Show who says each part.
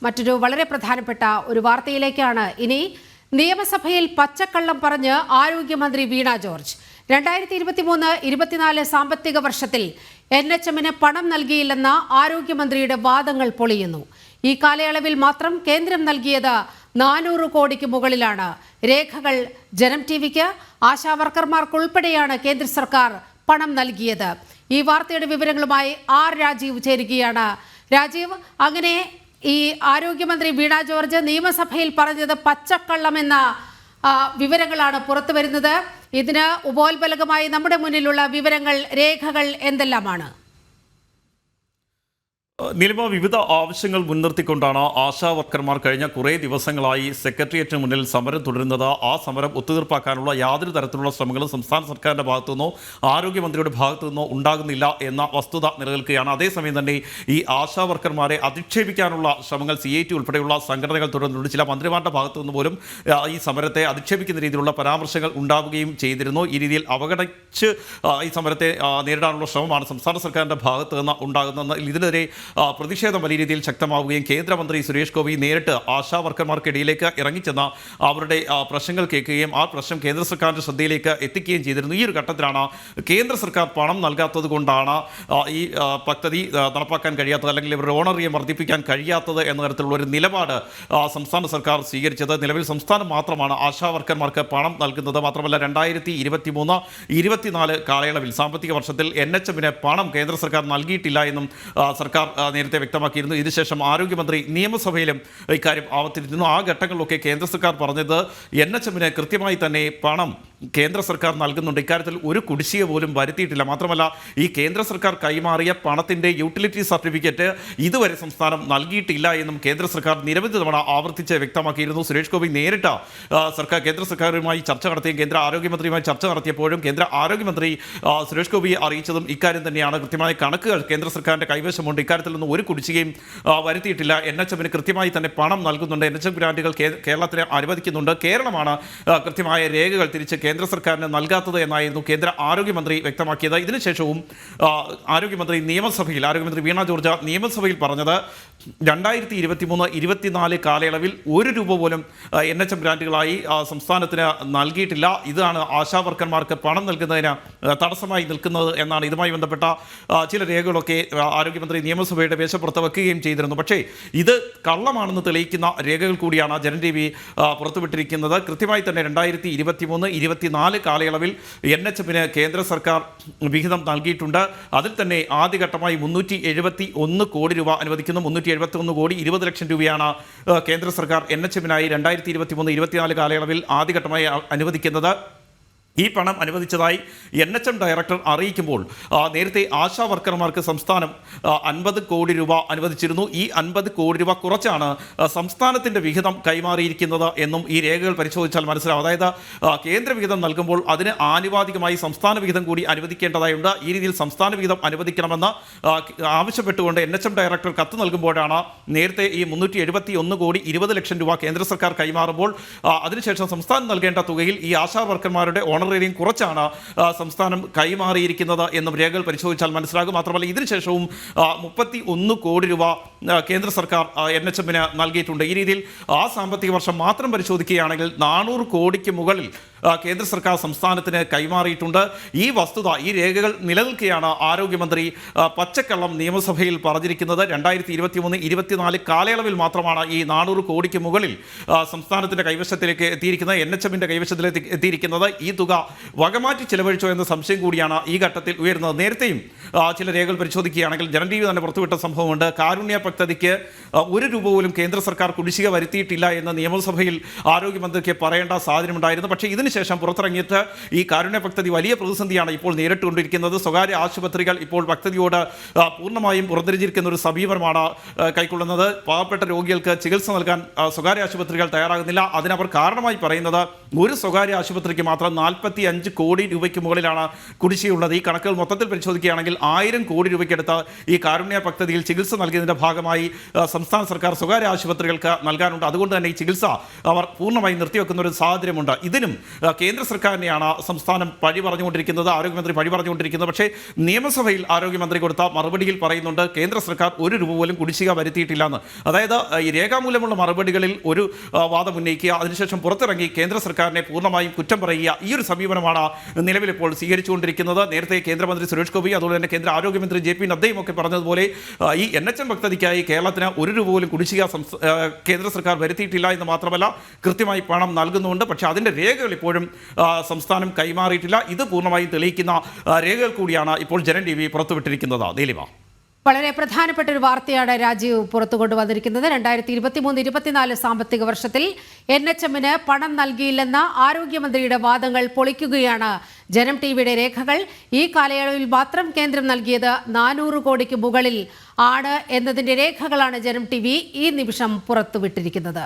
Speaker 1: മറ്റൊരു വളരെ പ്രധാനപ്പെട്ട ഒരു വാർത്തയിലേക്കാണ് ഇനി. നിയമസഭയിൽ പച്ചക്കള്ളം പറഞ്ഞ് ആരോഗ്യമന്ത്രി വീണ ജോർജ് 2023-24 സാമ്പത്തിക വർഷത്തിൽ NHMന് പണം നൽകിയില്ലെന്ന ആരോഗ്യമന്ത്രിയുടെ വാദങ്ങൾ പൊളിയുന്നു. ഈ കാലയളവിൽ മാത്രം കേന്ദ്രം നൽകിയത് 400 കോടിക്ക് മുകളിലാണ്. രേഖകൾ ജനം ടിവിക്ക്. ആശാവർക്കർമാർക്കുൾപ്പെടെയാണ് കേന്ദ്ര സർക്കാർ പണം നൽകിയത്. ഈ വാർത്തയുടെ വിവരങ്ങളുമായി ആർ രാജീവ് ചേരുകയാണ്. രാജീവ്, അങ്ങനെ ഈ ആരോഗ്യമന്ത്രി വീണ ജോർജ് നിയമസഭയിൽ പറഞ്ഞത് പച്ചക്കള്ളമെന്ന വിവരങ്ങളാണ് പുറത്തു വരുന്നത്. ഇതിന് ഉപോത്ബലകമായി നമ്മുടെ മുന്നിലുള്ള വിവരങ്ങൾ, രേഖകൾ എന്തെല്ലാമാണ്?
Speaker 2: നിലവിൽ വിവിധ ആവശ്യങ്ങൾ മുൻനിർത്തിക്കൊണ്ടാണ് ആശാ വർക്കർമാർ കഴിഞ്ഞ കുറേ ദിവസങ്ങളായി സെക്രട്ടേറിയറ്റിന് മുന്നിൽ സമരം തുടരുന്നത്. ആ സമരം ഒത്തുതീർപ്പാക്കാനുള്ള യാതൊരു തരത്തിലുള്ള ശ്രമങ്ങളും സംസ്ഥാന സർക്കാരിൻ്റെ ഭാഗത്തുനിന്നോ ആരോഗ്യമന്ത്രിയുടെ ഭാഗത്തുനിന്നോ ഉണ്ടാകുന്നില്ല എന്ന വസ്തുത നിലനിൽക്കുകയാണ്. അതേസമയം തന്നെ ഈ ആശാ വർക്കർമാരെ അധിക്ഷേപിക്കാനുള്ള ശ്രമങ്ങൾ CIT ഉൾപ്പെടെയുള്ള സംഘടനകൾ തുടരുന്നുണ്ട്. ചില മന്ത്രിമാരുടെ ഭാഗത്തുനിന്ന് പോലും ഈ സമരത്തെ അധിക്ഷേപിക്കുന്ന രീതിയിലുള്ള പരാമർശങ്ങൾ ഉണ്ടാവുകയും ചെയ്തിരുന്നു. ഈ രീതിയിൽ അവഗണിച്ച് ഈ സമരത്തെ നേരിടാനുള്ള ശ്രമമാണ് സംസ്ഥാന സർക്കാരിൻ്റെ ഭാഗത്ത് നിന്ന് ഉണ്ടാകുന്നത്. ഇതിനെതിരെ പ്രതിഷേധം വലിയ രീതിയിൽ ശക്തമാവുകയും കേന്ദ്രമന്ത്രി സുരേഷ് ഗോപി നേരിട്ട് ആശാ വർക്കർമാർക്കിടയിലേക്ക് ഇറങ്ങിച്ചെന്ന അവരുടെ പ്രശ്നങ്ങൾ കേൾക്കുകയും ആ പ്രശ്നം കേന്ദ്ര സർക്കാരിൻ്റെ ശ്രദ്ധയിലേക്ക് എത്തിക്കുകയും ചെയ്തിരുന്നു. ഈ ഒരു ഘട്ടത്തിലാണ് കേന്ദ്ര സർക്കാർ പണം നൽകാത്തത് കൊണ്ടാണ് ഈ പദ്ധതി നടപ്പാക്കാൻ കഴിയാത്തത്, അല്ലെങ്കിൽ ഇവരുടെ ഓണറിയം വർദ്ധിപ്പിക്കാൻ കഴിയാത്തത് എന്ന തരത്തിലുള്ള ഒരു നിലപാട് സംസ്ഥാന സർക്കാർ സ്വീകരിച്ചത്. നിലവിൽ സംസ്ഥാനം മാത്രമാണ് ആശാ വർക്കർമാർക്ക് പണം നൽകുന്നത്. മാത്രമല്ല 2023-24 കാലയളവിൽ സാമ്പത്തിക വർഷത്തിൽ NHMന് പണം കേന്ദ്ര സർക്കാർ നൽകിയിട്ടില്ല എന്നും സർക്കാർ നേരത്തെ വ്യക്തമാക്കിയിരുന്നു. ഇതിനുശേഷം ആരോഗ്യമന്ത്രി നിയമസഭയിലും ഇക്കാര്യം ആവർത്തിച്ചിരുന്നു. ആ ഘട്ടങ്ങളിലൊക്കെ കേന്ദ്ര സർക്കാർ പറഞ്ഞത് NHMന് കൃത്യമായി തന്നെ പണം കേന്ദ്ര സർക്കാർ നൽകുന്നുണ്ട്, ഇക്കാര്യത്തിൽ ഒരു കുടിശ്ശിക പോലും വരുത്തിയിട്ടില്ല. മാത്രമല്ല ഈ കേന്ദ്ര സർക്കാർ കൈമാറിയ പണത്തിൻ്റെ യൂട്ടിലിറ്റി സർട്ടിഫിക്കറ്റ് ഇതുവരെ സംസ്ഥാനം നൽകിയിട്ടില്ല എന്നും കേന്ദ്ര സർക്കാർ നിരവധി തവണ ആവർത്തിച്ച് വ്യക്തമാക്കിയിരുന്നു. സുരേഷ് ഗോപി നേരിട്ട് കേന്ദ്ര സർക്കാരുമായി ചർച്ച നടത്തിയും കേന്ദ്ര ആരോഗ്യമന്ത്രിയുമായി ചർച്ച നടത്തിയപ്പോഴും കേന്ദ്ര ആരോഗ്യമന്ത്രി സുരേഷ് ഗോപിയെ അറിയിച്ചതും ഇക്കാര്യം തന്നെയാണ്. കൃത്യമായ കണക്കുകൾ കേന്ദ്ര സർക്കാരിൻ്റെ കൈവശമുണ്ട്, ഇക്കാര്യത്തിൽ നിന്ന് ഒരു കുടിശ്ശികയും വരുത്തിയിട്ടില്ല. NHMന് കൃത്യമായി തന്നെ പണം നൽകുന്നുണ്ട്, NHM ഗ്രാൻറ്റുകൾ കേരളത്തിന് അനുവദിക്കുന്നുണ്ട്. കേരളമാണ് കൃത്യമായ രേഖകൾ തിരിച്ച് കേന്ദ്ര സർക്കാരിന് നൽകാത്തത് എന്നായിരുന്നു കേന്ദ്ര ആരോഗ്യമന്ത്രി വ്യക്തമാക്കിയത്. ഇതിനുശേഷവും ആരോഗ്യമന്ത്രി വീണ ജോർജ് നിയമസഭയിൽ പറഞ്ഞത് 2023-24 കാലയളവിൽ 1 രൂപ പോലും NHM ഗ്രാൻറ്റുകളായി സംസ്ഥാനത്തിന് നൽകിയിട്ടില്ല. ഇതാണ് ആശാ വർക്കർമാർക്ക് പണം നൽകുന്നതിന് തടസ്സമായി നിൽക്കുന്നത് എന്നാണ്. ഇതുമായി ബന്ധപ്പെട്ട ചില രേഖകളൊക്കെ ആരോഗ്യമന്ത്രി നിയമസഭയുടെ മേശപ്പുറത്ത് വെക്കുകയും ചെയ്തിരുന്നു. പക്ഷേ ഇത് കള്ളമാണെന്ന് തെളിയിക്കുന്ന രേഖകൾ കൂടിയാണ് ജനം TV പുറത്തുവിട്ടിരിക്കുന്നത്. കൃത്യമായി തന്നെ 2023-24 കാലയളവിൽ NHMന് കേന്ദ്ര സർക്കാർ വിഹിതം നൽകിയിട്ടുണ്ട്. അതിൽ തന്നെ ആദ്യഘട്ടമായി 371 കോടി രൂപ അനുവദിക്കുന്നു. 371 കോടി 20 ലക്ഷം രൂപയാണ് കേന്ദ്ര സർക്കാർ NHMനായി 2023-24 കാലയളവിൽ ആദ്യഘട്ടമായി അനുവദിക്കുന്നത്. ഈ പണം അനുവദിച്ചതായി NHM ഡയറക്ടർ അറിയിക്കുമ്പോൾ നേരത്തെ ആശാ വർക്കർമാർക്ക് സംസ്ഥാനം 50 കോടി രൂപ അനുവദിച്ചിരുന്നു. ഈ 50 കോടി രൂപ കുറച്ചാണ് സംസ്ഥാനത്തിൻ്റെ വിഹിതം കൈമാറിയിരിക്കുന്നത് എന്നും ഈ രേഖകൾ പരിശോധിച്ചാൽ മനസ്സിലാവും. അതായത് കേന്ദ്ര വിഹിതം നൽകുമ്പോൾ അതിന് ആനുപാതികമായി സംസ്ഥാന വിഹിതം കൂടി അനുവദിക്കേണ്ടതായുണ്ട്. ഈ രീതിയിൽ സംസ്ഥാന വിഹിതം അനുവദിക്കണമെന്ന് ആവശ്യപ്പെട്ടുകൊണ്ട് NHM ഡയറക്ടർ കത്ത് നൽകുമ്പോഴാണ് നേരത്തെ ഈ 371 കോടി 20 ലക്ഷം രൂപ കേന്ദ്ര സർക്കാർ കൈമാറുമ്പോൾ അതിനുശേഷം സംസ്ഥാനം നൽകേണ്ട തുകയിൽ ഈ ആശാ വർക്കർമാരുടെ ഓണറേറിയം കുറച്ചാണ് സംസ്ഥാനം കൈമാറിയിരിക്കുന്നത് എന്നും രേഖകൾ പരിശോധിച്ചാൽ മനസ്സിലാകും. മാത്രമല്ല ഇതിനുശേഷവും 31 കോടി രൂപ കേന്ദ്ര സർക്കാർ NHMന് നൽകിയിട്ടുണ്ട്. ഈ രീതിയിൽ ആ സാമ്പത്തിക വർഷം മാത്രം പരിശോധിക്കുകയാണെങ്കിൽ 400 കോടിക്ക് മുകളിൽ കേന്ദ്ര സർക്കാർ സംസ്ഥാനത്തിന് കൈമാറിയിട്ടുണ്ട്. ഈ വസ്തുത, ഈ രേഖകൾ നിലനിൽക്കെയാണ് ആരോഗ്യമന്ത്രി പച്ചക്കള്ളം നിയമസഭയിൽ പറഞ്ഞിരിക്കുന്നത്. 2023-24 കാലയളവിൽ മാത്രമാണ് ഈ 400 കോടിക്ക് മുകളിൽ സംസ്ഥാനത്തിൻ്റെ കൈവശത്തിലേക്ക് എത്തിയിരിക്കുന്നത്, NHMൻ്റെ കൈവശത്തിലേക്ക് എത്തിയിരിക്കുന്നത്. ഈ തുക വകമാറ്റി ചെലവഴിച്ചോ എന്ന സംശയം കൂടിയാണ് ഈ ഘട്ടത്തിൽ ഉയരുന്നത്. നേരത്തെയും ചില രേഖകൾ പരിശോധിക്കുകയാണെങ്കിൽ ജനം TV തന്നെ പുറത്തുവിട്ട സംഭവമുണ്ട്. കാരുണ്യ പദ്ധതിക്ക് 1 രൂപ പോലും കേന്ദ്ര സർക്കാർ കുടിശ്ശിക വരുത്തിയിട്ടില്ല എന്ന് നിയമസഭയിൽ ആരോഗ്യമന്ത്രിക്ക് പറയേണ്ട സാഹചര്യമുണ്ടായിരുന്നു. പക്ഷേ ഇതിനുശേഷം പുറത്തിറങ്ങിയിട്ട് ഈ കാരുണ്യ പദ്ധതി വലിയ പ്രതിസന്ധിയാണ് ഇപ്പോൾ നേരിട്ടുകൊണ്ടിരിക്കുന്നത്. സ്വകാര്യ ആശുപത്രികൾ ഇപ്പോൾ പദ്ധതിയോട് പൂർണ്ണമായും പുറത്തിരിച്ചിരിക്കുന്ന ഒരു സമീപനമാണ് കൈക്കൊള്ളുന്നത്. പാവപ്പെട്ട രോഗികൾക്ക് ചികിത്സ നൽകാൻ സ്വകാര്യ ആശുപത്രികൾ തയ്യാറാകുന്നില്ല. അതിനവർ കാരണമായി പറയുന്നത് ഒരു സ്വകാര്യ ആശുപത്രിക്ക് മാത്രം 45 കോടി രൂപയ്ക്ക് മുകളിലാണ് കുടിശ്ശികയുള്ളത്. ഈ കണക്കുകൾ മൊത്തത്തിൽ പരിശോധിക്കുകയാണെങ്കിൽ 1000 കോടി രൂപയ്ക്കടുത്ത് ഈ കാരുണ്യ പദ്ധതിയിൽ ചികിത്സ നൽകിയതിൻ്റെ ഭാഗമായി സംസ്ഥാന സർക്കാർ സ്വകാര്യ ആശുപത്രികൾക്ക് നൽകാനുണ്ട്. അതുകൊണ്ട് തന്നെ ഈ ചികിത്സ അവർ പൂർണ്ണമായി നിർത്തിവെക്കുന്ന ഒരു സാഹചര്യമുണ്ട്. ഇതിനും കേന്ദ്ര സർക്കാരിനെയാണ് സംസ്ഥാനം പഴി പറഞ്ഞുകൊണ്ടിരിക്കുന്നത്, ആരോഗ്യമന്ത്രി പഴി പറഞ്ഞുകൊണ്ടിരിക്കുന്നത്. പക്ഷേ നിയമസഭയിൽ ആരോഗ്യമന്ത്രി കൊടുത്ത മറുപടിയിൽ പറയുന്നുണ്ട് കേന്ദ്ര സർക്കാർ ഒരു രൂപ പോലും കുടിശ്ശിക വരുത്തിയിട്ടില്ല എന്ന്. അതായത് ഈ രേഖാമൂലമുള്ള മറുപടികളിൽ ഒരു വാദം ഉന്നയിക്കുക, അതിനുശേഷം പുറത്തിറങ്ങി കേന്ദ്ര സർക്കാരിനെ പൂർണ്ണമായും കുറ്റം പറയുക, ഈ ഒരു സമീപനമാണ് നിലവിലിപ്പോൾ സ്വീകരിച്ചുകൊണ്ടിരിക്കുന്നത്. നേരത്തെ കേന്ദ്രമന്ത്രി സുരേഷ് ഗോപി, അതുപോലെ തന്നെ കേന്ദ്ര ആരോഗ്യമന്ത്രി JP നദ്ദയും ഒക്കെ പറഞ്ഞതുപോലെ ഈ NHM പദ്ധതിക്കായി കേരളത്തിന് ഒരു രൂപ പോലും കുടിശ്ശിക കേന്ദ്ര സർക്കാർ വരുത്തിയിട്ടില്ല എന്ന് മാത്രമല്ല കൃത്യമായി പണം നൽകുന്നുണ്ട്. പക്ഷേ അതിൻ്റെ രേഖകൾ ഇപ്പോഴും സംസ്ഥാനം കൈമാറിയിട്ടില്ല. ഇത് പൂർണ്ണമായും തെളിയിക്കുന്ന രേഖകൾ കൂടിയാണ് ഇപ്പോൾ ജനം TV പുറത്തുവിട്ടിരിക്കുന്നത്. നീലിമ,
Speaker 1: വളരെ പ്രധാനപ്പെട്ട ഒരു വാർത്തയാണ് രാജീവ് പുറത്തു കൊണ്ടുവന്നിരിക്കുന്നത്. 2023-24 സാമ്പത്തിക വർഷത്തിൽ NHMന് പണം നൽകിയില്ലെന്ന ആരോഗ്യമന്ത്രിയുടെ വാദങ്ങൾ പൊളിക്കുകയാണ് ജനം TVയുടെ രേഖകൾ. ഈ കാലയളവിൽ മാത്രം കേന്ദ്രം നൽകിയത് 400 കോടിക്ക് മുകളിൽ ആണ് എന്നതിന്റെ രേഖകളാണ് ജനം TV ഈ നിമിഷം പുറത്തുവിട്ടിരിക്കുന്നത്.